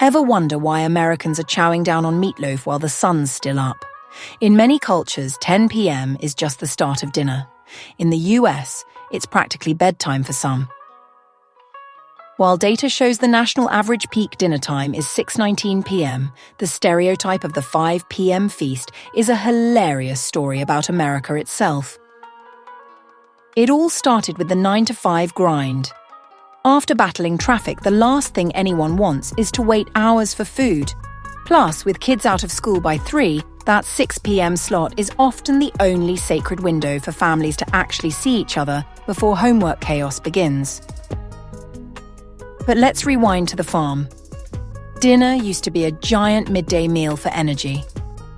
Ever wonder why Americans are chowing down on meatloaf while the sun's still up? In many cultures, 10 p.m. is just the start of dinner. In the US, it's practically bedtime for some. While data shows the national average peak dinner time is 6:19 p.m., the stereotype of the 5 p.m. feast is a hilarious story about America itself. It all started with the 9-to-5 grind. After battling traffic, the last thing anyone wants is to wait hours for food. Plus, with kids out of school by 3, that 6 p.m. slot is often the only sacred window for families to actually see each other before homework chaos begins. But let's rewind to the farm. Dinner used to be a giant midday meal for energy.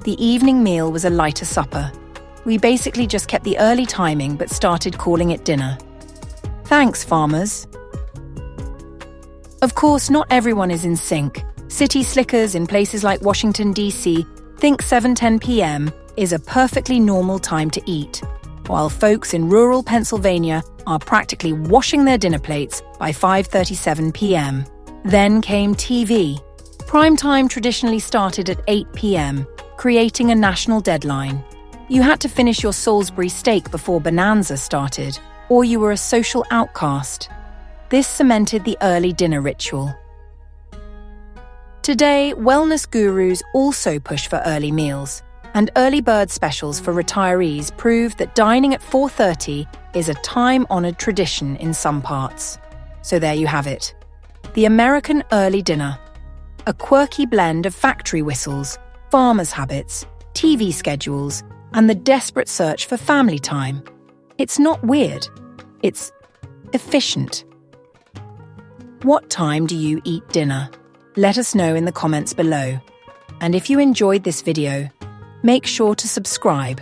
The evening meal was a lighter supper. We basically just kept the early timing but started calling it dinner. Thanks, farmers. Of course, not everyone is in sync. City slickers in places like Washington, D.C. think 7:10 p.m. is a perfectly normal time to eat, while folks in rural Pennsylvania are practically washing their dinner plates by 5:37 p.m. Then came TV. Prime time traditionally started at 8 p.m., creating a national deadline. You had to finish your Salisbury steak before Bonanza started, or you were a social outcast. This cemented the early dinner ritual. Today, wellness gurus also push for early meals, and early bird specials for retirees prove that dining at 4:30 is a time-honored tradition in some parts. So there you have it. The American early dinner. A quirky blend of factory whistles, farmers' habits, TV schedules, and the desperate search for family time. It's not weird. It's efficient. What time do you eat dinner? Let us know in the comments below. And if you enjoyed this video, make sure to subscribe.